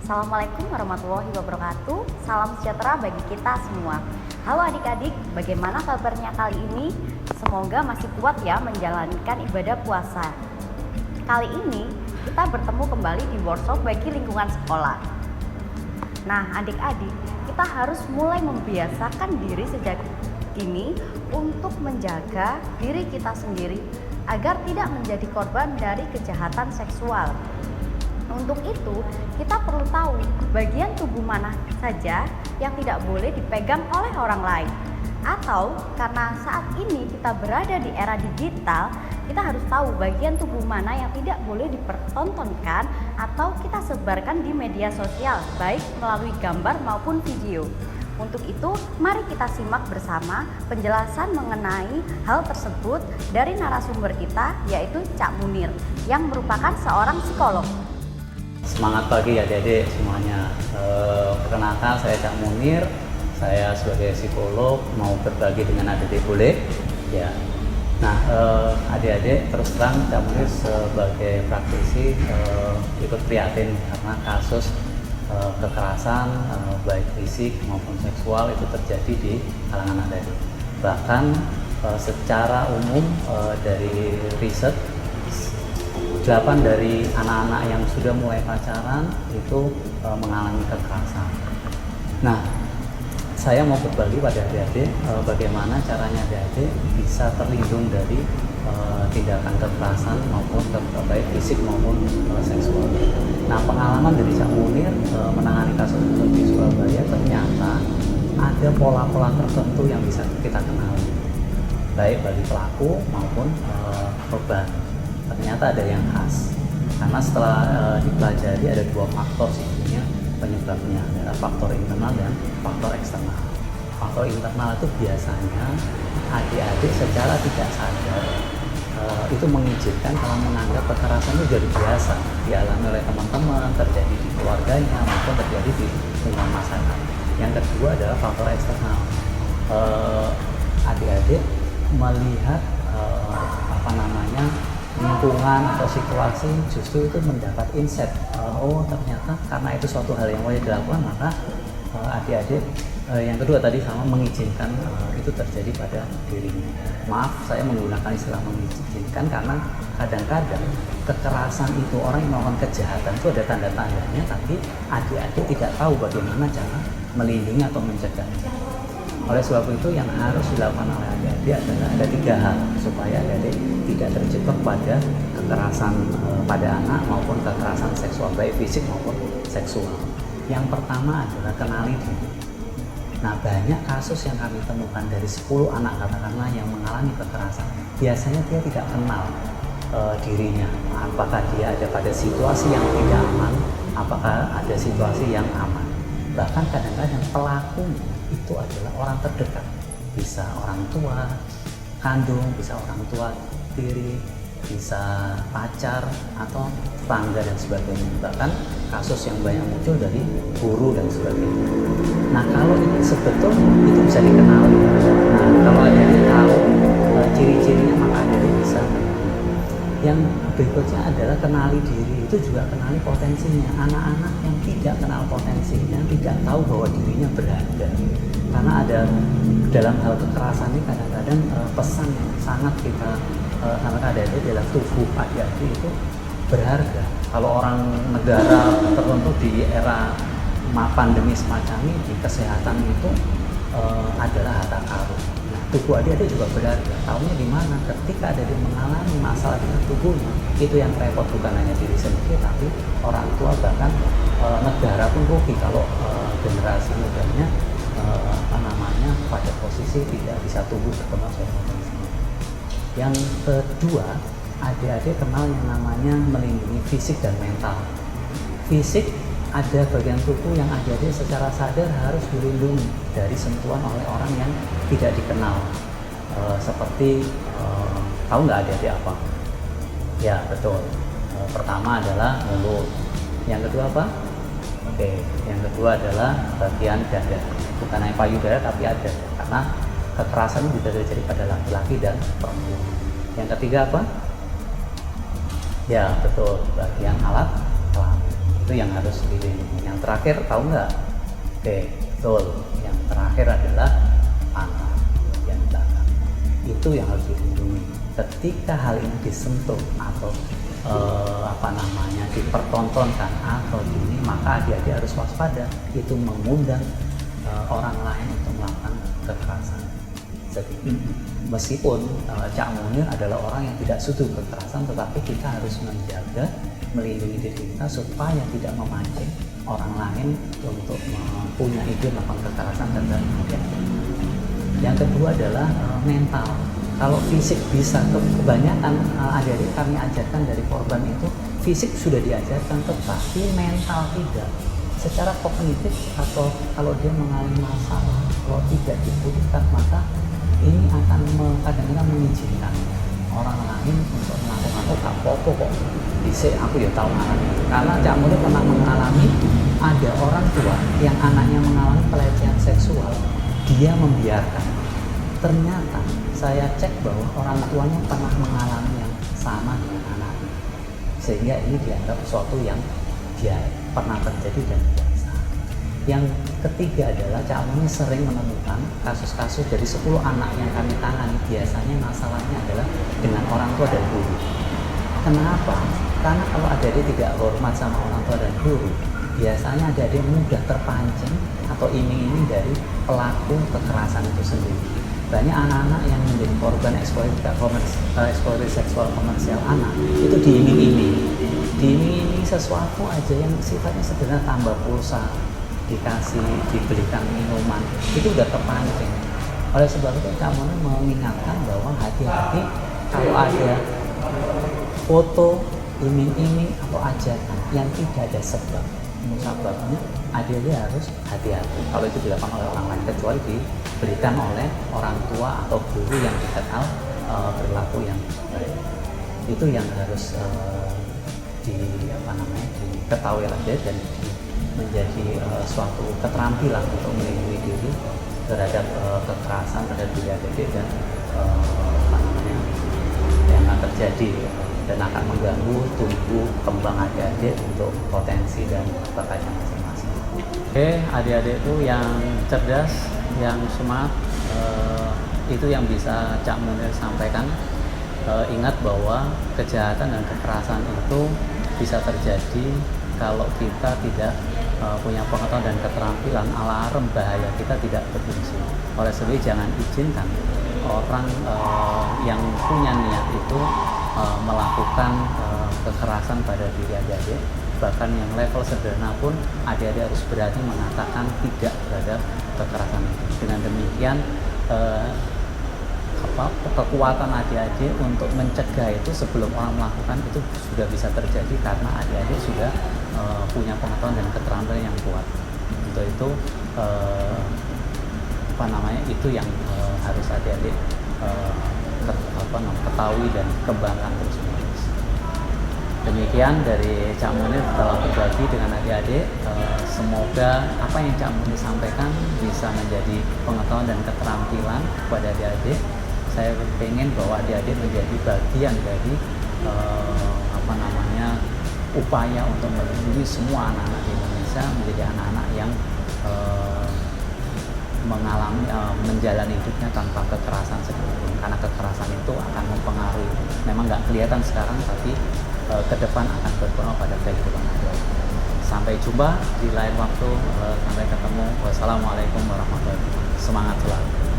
Assalamualaikum warahmatullahi wabarakatuh. Salam sejahtera bagi kita semua. Halo adik-adik, bagaimana kabarnya kali ini? Semoga masih kuat ya menjalankan ibadah puasa. Kali ini kita bertemu kembali di workshop bagi lingkungan sekolah. Nah adik-adik, kita harus mulai membiasakan diri sejak dini untuk menjaga diri kita sendiri agar tidak menjadi korban dari kejahatan seksual. Untuk itu, kita perlu tahu bagian tubuh mana saja yang tidak boleh dipegang oleh orang lain. Atau karena saat ini kita berada di era digital, kita harus tahu bagian tubuh mana yang tidak boleh dipertontonkan atau kita sebarkan di media sosial, baik melalui gambar maupun video. Untuk itu, mari kita simak bersama penjelasan mengenai hal tersebut dari narasumber kita, yaitu Cak Munir, yang merupakan seorang psikolog. Semangat pagi adik-adik semuanya. Perkenalkan, saya Cak Munir. Saya sebagai psikolog mau berbagi dengan adik-adik, boleh? Ya. Nah, adik-adik terus terang Cak Munir sebagai praktisi ikut prihatin karena kasus kekerasan baik fisik maupun seksual itu terjadi di kalangan adik-adik. Bahkan secara umum dari riset 8 dari anak-anak yang sudah mulai pacaran itu mengalami kekerasan. Nah, saya mau berbagi pada adik-adik bagaimana caranya adik-adik bisa terlindung dari tindakan kekerasan maupun baik fisik maupun seksual. Nah, pengalaman dari Cak Munir menangani kasus di Surabaya, ternyata ada pola-pola tertentu yang bisa kita kenali, baik bagi pelaku maupun korban. Ternyata ada yang khas, karena setelah dipelajari ada 2 faktor sebetulnya penyebabnya, adalah faktor internal dan faktor eksternal. Faktor internal itu biasanya adik-adik secara tidak sadar itu mengizinkan kalau menganggap kekerasan itu jadi biasa, dialami oleh teman-teman, terjadi di keluarganya maupun terjadi di lingkungan masyarakat. Yang kedua adalah faktor eksternal. Adik-adik melihat lingkungan atau situasi justru itu mendapat insight, oh ternyata karena itu suatu hal yang wajar dilakukan, maka adik-adik yang kedua tadi sama mengizinkan itu terjadi pada dirinya. Maaf, saya menggunakan istilah mengizinkan karena kadang-kadang kekerasan itu, orang yang melakukan kejahatan itu ada tanda-tandanya, tapi adik-adik tidak tahu bagaimana cara melindungi atau mencegahnya. Oleh sebab itu yang harus dilakukan oleh adik-adik adalah ada 3 hal supaya adik-adik tidak terjebak pada kekerasan pada anak maupun kekerasan seksual baik fisik maupun seksual. Yang pertama adalah kenali diri. Nah, banyak kasus yang kami temukan dari 10 anak katakanlah yang mengalami kekerasan, biasanya dia tidak kenal dirinya, apakah dia ada pada situasi yang tidak aman, apakah ada situasi yang aman. Bahkan kadang-kadang pelakunya itu adalah orang terdekat, bisa orang tua kandung, bisa orang tua tiri, bisa pacar atau tetangga dan sebagainya. Bahkan kasus yang banyak muncul dari guru dan sebagainya. Nah, kalau ini sebetulnya itu bisa dikenali. Nah, kalau ada yang tahu ciri-cirinya, maka ada yang bisa. Yang berikutnya adalah kenali diri, itu juga kenali potensinya. Anak-anak yang tidak kenal potensinya, tidak tahu bahwa dirinya berharga. Karena ada dalam hal kekerasan ini kadang-kadang pesan yang sangat kita anak adik dalam tubuh adik-adik itu berharga. Kalau orang negara tertentu di era pandemi semacam ini, di kesehatan itu adalah harta karun. Tubuh adik-adik juga berharga. Tahunya di mana? Ketika adik-adik mengalami masalah dengan tubuhnya, itu yang repot bukan hanya diri sendiri, tapi orang tua, bahkan negara pun rugi kalau generasi mudanya pada posisi tidak bisa tumbuh berkembang sesuai potensinya. Yang kedua, adik-adik kenal yang namanya melindungi fisik dan mental. Fisik, ada bagian tubuh yang adik-adik secara sadar harus dilindungi dari sentuhan oleh orang yang tidak dikenal. Seperti tahu nggak adik-adik apa? Ya betul. Pertama adalah mulut. Yang kedua apa? Oke. Yang kedua adalah bagian dada. Bukan hanya payudara tapi ada. Karena kekerasan bisa terjadi pada laki-laki dan perempuan. Yang ketiga apa? Ya betul, bagian alat kelamin. Itu yang harus dilindungi. Yang terakhir tahu nggak? Oke, betul. Yang terakhir adalah anak yang belakang. Itu yang harus dilindungi. Ketika hal ini disentuh atau dipertontonkan atau ini, maka adik-adik harus waspada. Itu mengundang orang lain untuk melakukan kekerasan. Jadi meskipun Cak Munir adalah orang yang tidak setuju kekerasan, tetapi kita harus menjaga, melindungi diri kita supaya tidak memancing orang lain untuk mempunyai ide melakukan kekerasan terhadap adik-adik. Yang kedua adalah mental. Kalau fisik bisa, kebanyakan adik-adik kami ajarkan dari korban itu fisik sudah diajarkan, tetapi mental tidak. Secara kognitif atau kalau dia mengalami masalah, kalau tidak dipulihkan, maka ini akan kadang-kadang mengizinkan orang lain untuk melakukan apa-apa kok. Bisa aku ya tahu anaknya. Karena Cak Munir pernah mengalami ada orang tua yang anaknya mengalami pelecehan seksual, dia membiarkan. Ternyata saya cek bahwa orang tuanya pernah mengalami yang sama dengan anaknya, sehingga ini dianggap sesuatu yang dia pernah terjadi dan biasa. Yang ketiga adalah Cak Munir sering menemukan kasus-kasus dari 10 anak yang kami tangani, biasanya masalahnya adalah dengan orang tua dan guru. Kenapa? Karena kalau adik-adik tidak hormat sama orang tua dan guru, biasanya adik-adik mudah terpancing atau iming-iming dari pelaku kekerasan itu sendiri. Banyak anak-anak yang menjadi korban eksploitasi seksual komersial anak itu diiming-iming sesuatu aja yang sifatnya sederhana, tambah pulsa, dibelikan minuman, itu udah terpancing. Oleh sebab itu Cak Munir mengingatkan bahwa hati-hati kalau ada foto iming-iming atau ajakan yang tidak ada sebabnya, adik-adik harus hati-hati kalau itu dilakukan oleh orang lain, kecuali diberikan oleh orang tua atau guru yang kita tahu berlaku yang baik. Itu yang harus diketahui oleh dan menjadi suatu keterampilan untuk melindungi diri terhadap kekerasan terhadap diri adik dan yang akan terjadi dan akan mengganggu tumbuh kembang adik-adik untuk potensi dan bakatnya masing-masing. Oke, adik-adikku yang cerdas, yang smart, itu yang bisa Cak Munir sampaikan. Ingat bahwa kejahatan dan kekerasan itu bisa terjadi kalau kita tidak punya pengetahuan dan keterampilan, alarm bahaya kita tidak berfungsi. Oleh sebab itu jangan izinkan orang yang punya niat itu melakukan kekerasan pada diri adik-adik. Bahkan yang level sederhana pun adik-adik harus berani mengatakan tidak terhadap kekerasan itu. Dengan demikian kekuatan adik-adik untuk mencegah itu sebelum orang melakukan itu sudah bisa terjadi karena adik-adik sudah punya pengetahuan dan keterampilan yang kuat. Untuk itu itu yang harus adik-adik ketahui dan kembangkan terus-menerus. Demikian dari Cak Munir telah berbagi dengan adik-adik. Semoga apa yang Cak Munir sampaikan bisa menjadi pengetahuan dan keterampilan kepada adik-adik. Saya ingin bahwa adik-adik menjadi bagian dari upaya untuk melindungi semua anak-anak di Indonesia menjadi anak-anak yang menjalani hidupnya tanpa kekerasan sekalipun, karena kekerasan itu akan mempengaruhi, memang nggak kelihatan sekarang tapi ke depan akan berpengaruh pada kehidupan adik. Sampai jumpa di lain waktu, sampai ketemu. Wassalamualaikum warahmatullahi wabarakatuh. Semangat selalu.